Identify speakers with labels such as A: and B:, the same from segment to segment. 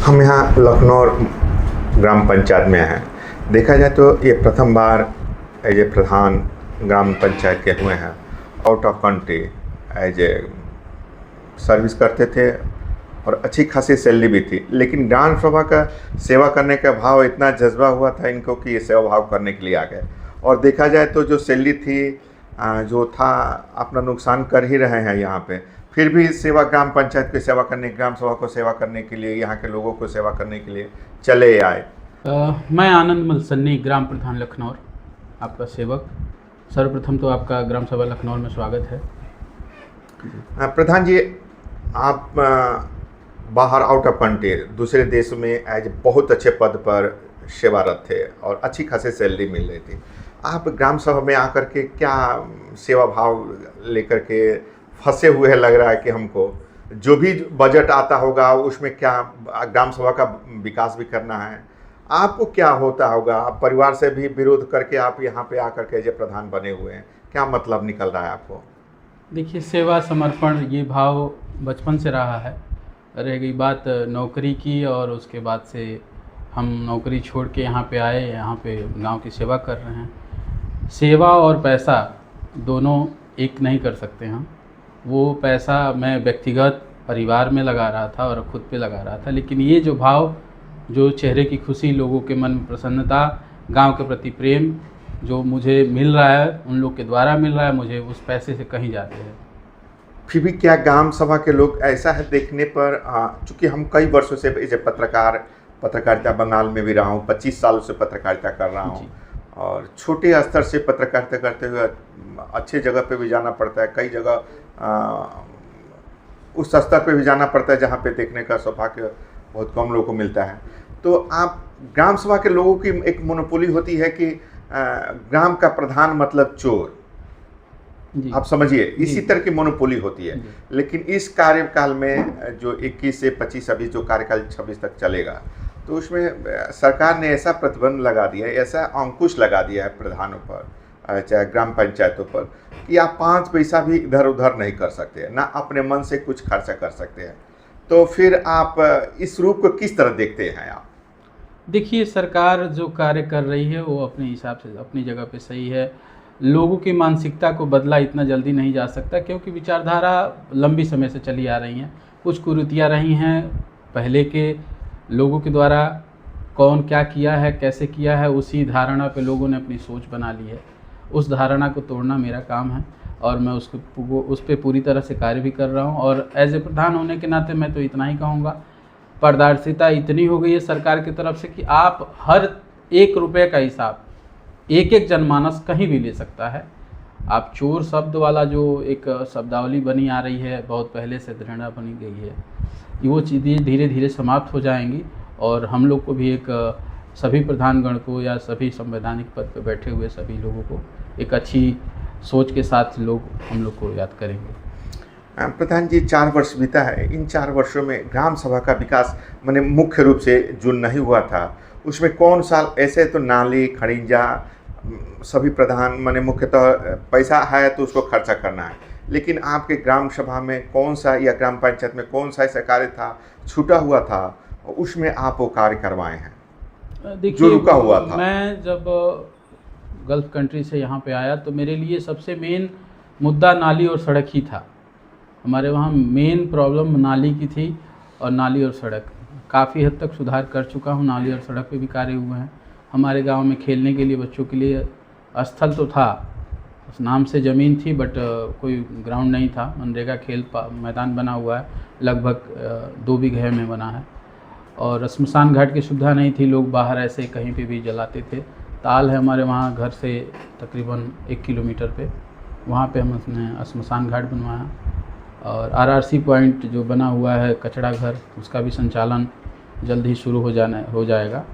A: हम यहाँ लखनऊ ग्राम पंचायत में हैं। देखा जाए तो ये प्रथम बार एज ए प्रधान ग्राम पंचायत के हुए हैं। Out of country as a service करते थे और अच्छी खासी सैलरी भी थी, लेकिन ग्राम सभा का सेवा करने का भाव इतना जज्बा हुआ था इनको कि ये सेवा भाव करने के लिए आ गए। और देखा जाए तो जो सैलरी थी जो था अपना नुकसान कर ही रहे हैं यहाँ पे, फिर भी सेवा ग्राम पंचायत की सेवा करने, ग्राम सभा को सेवा करने के लिए, यहाँ के लोगों को सेवा करने के लिए चले आए।
B: मैं आनंद मलसन्नी, ग्राम प्रधान लखनऊ, आपका सेवक। सर्वप्रथम तो आपका ग्राम सभा लखनऊ में स्वागत है।
A: प्रधान जी, आप बाहर आउट ऑफ कंट्री दूसरे देश में एज बहुत अच्छे पद पर सेवारत थे और अच्छी खासी सैलरी मिल रही थी। आप ग्राम सभा में आकर के क्या सेवा भाव लेकर के फंसे हुए लग रहा है कि हमको जो भी बजट आता होगा उसमें क्या ग्राम सभा का विकास भी करना है। आपको क्या होता होगा, आप परिवार से भी विरोध करके आप यहाँ पे आकर के एज प्रधान बने हुए हैं, क्या मतलब निकल रहा है आपको?
B: देखिए, सेवा समर्पण ये भाव बचपन से रहा है। रह गई बात नौकरी की, और उसके बाद से हम नौकरी छोड़ के यहाँ पे आए, यहाँ पे गांव की सेवा कर रहे हैं। सेवा और पैसा दोनों एक नहीं कर सकते हम। वो पैसा मैं व्यक्तिगत परिवार में लगा रहा था और ख़ुद पे लगा रहा था, लेकिन ये जो भाव, जो चेहरे की खुशी, लोगों के मन में प्रसन्नता, गांव के प्रति प्रेम जो मुझे मिल रहा है, उन लोग के द्वारा मिल रहा है, मुझे उस पैसे से कहीं जाते हैं।
A: फिर भी क्या ग्राम सभा के लोग ऐसा है देखने पर, चूँकि हम कई वर्षों से एज पत्रकारिता बंगाल में भी रहा हूँ, 25 सालों से पत्रकारिता कर रहा हूँ और छोटे स्तर से पत्रकारिता करते हुए अच्छे जगह पे भी जाना पड़ता है, कई जगह उस स्तर पे भी जाना पड़ता है जहाँ पे देखने का सौभाग्य बहुत कम लोगों को मिलता है। तो आप ग्राम सभा के लोगों की एक मोनोपोली होती है कि ग्राम का प्रधान मतलब चोर, आप समझिए इसी तरह की मोनोपोली होती है। लेकिन इस कार्यकाल में जो 21 से 25 अभी जो कार्यकाल 26 तक चलेगा, तो उसमें सरकार ने ऐसा प्रतिबंध लगा दिया है, ऐसा अंकुश लगा दिया है प्रधानों पर, चाहे ग्राम पंचायतों पर, कि आप 5 पैसा भी इधर उधर नहीं कर सकते, ना अपने मन से कुछ खर्चा कर सकते हैं। तो फिर आप इस रूप को किस तरह देखते हैं आप?
B: देखिए, सरकार जो कार्य कर रही है वो अपने हिसाब से अपनी जगह पे सही है। लोगों की मानसिकता को बदला इतना जल्दी नहीं जा सकता, क्योंकि विचारधारा लंबी समय से चली आ रही हैं। कुछ कुरीतियाँ रही हैं पहले के लोगों के द्वारा, कौन क्या किया है, कैसे किया है, उसी धारणा पे लोगों ने अपनी सोच बना ली है। उस धारणा को तोड़ना मेरा काम है और मैं उस पर पूरी तरह से कार्य भी कर रहा हूँ। और एज ए प्रधान होने के नाते मैं तो इतना ही कहूँगा, पारदर्शिता इतनी हो गई है सरकार की तरफ से कि आप हर 1 रुपये का हिसाब एक एक जनमानस कहीं भी ले सकता है। आप चोर शब्द वाला जो एक शब्दावली बनी आ रही है, बहुत पहले से धारणा बनी गई है, वो चीज़ें धीरे धीरे समाप्त हो जाएंगी और हम लोग को भी एक सभी प्रधानगण को या सभी संवैधानिक पद पर बैठे हुए सभी लोगों को एक अच्छी सोच के साथ हम लोग को याद करेंगे।
A: प्रधान जी, 4 वर्ष बीता है, इन 4 वर्षों में ग्राम सभा का विकास मैंने मुख्य रूप से जो नहीं हुआ था, उसमें कौन सा ऐसे, तो नाली खड़िंजा सभी प्रधान मैंने मुख्यतः पैसा है तो उसको खर्चा करना है, लेकिन आपके ग्राम सभा में कौन सा या ग्राम पंचायत में कौन सा ऐसा कार्य था छूटा हुआ था उसमें आप वो कार्य करवाए हैं?
B: देखिए,
A: जो रुका हुआ था।
B: मैं जब गल्फ कंट्री से यहाँ पे आया तो मेरे लिए सबसे मेन मुद्दा नाली और सड़क ही था। हमारे वहाँ मेन प्रॉब्लम नाली की थी, और नाली और सड़क काफ़ी हद तक सुधार कर चुका हूँ। नाली और सड़क पे भी कार्य हुए हैं। हमारे गांव में खेलने के लिए बच्चों के लिए स्थल तो था, उस नाम से ज़मीन थी, बट कोई ग्राउंड नहीं था। मनरेगा खेल मैदान बना हुआ है, लगभग 2 बीघे में बना है। और श्मशान घाट की सुविधा नहीं थी, लोग बाहर ऐसे कहीं पे भी जलाते थे। ताल है हमारे वहाँ घर से तकरीबन 1 किलोमीटर पे, वहाँ पे हमने श्मशान घाट बनवाया। और RRC पॉइंट जो बना हुआ है कचड़ा घर, उसका भी संचालन जल्द ही शुरू हो जाएगा।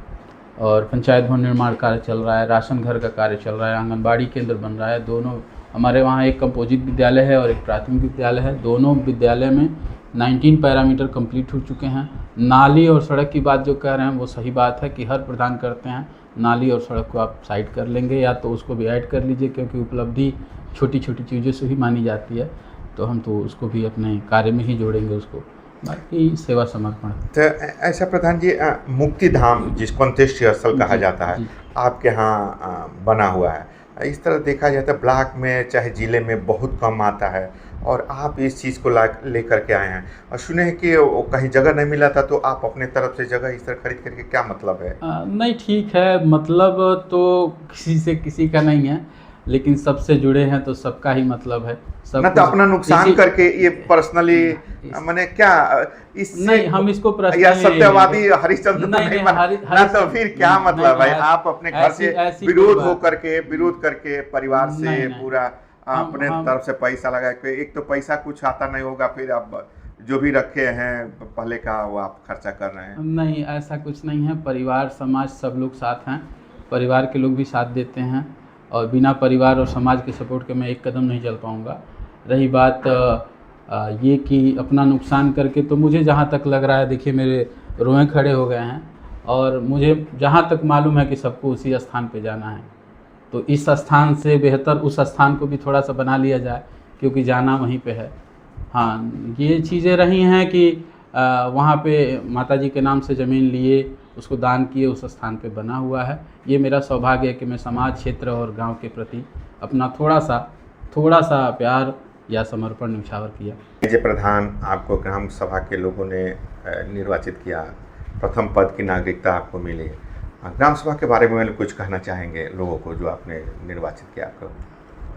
B: और पंचायत भवन निर्माण कार्य चल रहा है, राशन घर का कार्य चल रहा है, आंगनबाड़ी केंद्र बन रहा है। दोनों हमारे वहाँ एक कंपोजिट विद्यालय है और एक प्राथमिक विद्यालय है। दोनों विद्यालय में 19 पैरामीटर कंप्लीट हो चुके हैं। नाली और सड़क की बात जो कह रहे हैं वो सही बात है कि हर प्रधान करते हैं। नाली और सड़क को आप साइड कर लेंगे या तो उसको भी ऐड कर लीजिए, क्योंकि उपलब्धि छोटी छोटी चीज़ों से ही मानी जाती है, तो हम तो उसको भी अपने कार्य में ही जोड़ेंगे उसको। बाकी सेवा समर्पण।
A: तो ऐसा प्रधान जी, मुक्ति धाम जिसको अंत्येष्टि स्थल कहा
B: जी,
A: जाता है
B: जी।
A: आपके यहाँ बना हुआ है। इस तरह देखा जाए तो ब्लॉक में चाहे ज़िले में बहुत कम आता है, और आप इस चीज़ को ला लेकर के आए हैं। और सुने हैं कि वो कहीं जगह नहीं मिला था तो आप अपने तरफ से जगह इस तरह खरीद करके, क्या मतलब है?
B: नहीं ठीक है, मतलब तो किसी से किसी का नहीं है, लेकिन सबसे जुड़े हैं तो सबका ही मतलब है। सब
A: ना तो
B: कुछ
A: अपना नुकसान
B: इसी
A: करके ये पर्सनली,
B: इस-
A: मैंने क्या इससे,
B: नहीं, हम इसको
A: या
B: पर्सनली
A: सत्यवादी हरिश्चंद्र तो
B: नहीं,
A: नहीं
B: नहीं,
A: बना ना, तो फिर क्या
B: नहीं,
A: मतलब
B: नहीं,
A: है? आप अपने घर
B: ऐसी-
A: से
B: ऐसी कोई
A: विरोध
B: बात-
A: विरोध करके परिवार से
B: नहीं, नहीं।
A: पूरा
B: हम-
A: अपने
B: हम-
A: तरफ से पैसा लगा के, एक तो पैसा कुछ आता नहीं होगा, फिर आप जो भी रखे हैं पहले का वो आप खर्चा कर रहे हैं।
B: नहीं, ऐसा कुछ नहीं है। परिवार समाज सब लोग साथ हैं, परिवार के लोग भी साथ देते हैं, और बिना परिवार और समाज के सपोर्ट के मैं एक कदम नहीं चल पाऊँगा। रही बात ये कि अपना नुकसान करके, तो मुझे जहाँ तक लग रहा है, देखिए मेरे रोए खड़े हो गए हैं, और मुझे जहाँ तक मालूम है कि सबको उसी स्थान पे जाना है, तो इस स्थान से बेहतर उस स्थान को भी थोड़ा सा बना लिया जाए, क्योंकि जाना वहीं पे है। हाँ, ये चीज़ें रही हैं कि वहाँ पे माताजी के नाम से ज़मीन लिए, उसको दान किए, उस स्थान पे बना हुआ है। ये मेरा सौभाग्य है कि मैं समाज, क्षेत्र और गांव के प्रति अपना थोड़ा सा प्यार या समर्पण न्यौछावर किया।
A: जे प्रधान, आपको ग्राम सभा के लोगों ने निर्वाचित किया, प्रथम पद की नागरिकता आपको मिली। ग्राम सभा के बारे में कुछ कहना चाहेंगे लोगों को जो आपने निर्वाचित किया आपको?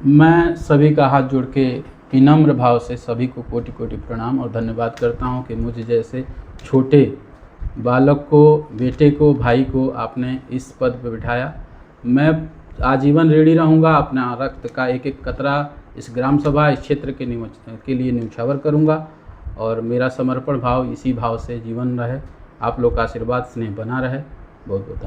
B: मैं सभी का हाथ जोड़ के विनम्र भाव से सभी को कोटि कोटि प्रणाम और धन्यवाद करता हूं कि मुझे जैसे छोटे बालक को, बेटे को, भाई को आपने इस पद पर बिठाया। मैं आजीवन रेडी रहूंगा, अपना रक्त का एक एक कतरा इस ग्राम सभा, इस क्षेत्र के लिए न्यौछावर करूंगा, और मेरा समर्पण भाव इसी भाव से जीवन रहे। आप लोग का आशीर्वाद स्नेह बना रहे। बहुत बहुत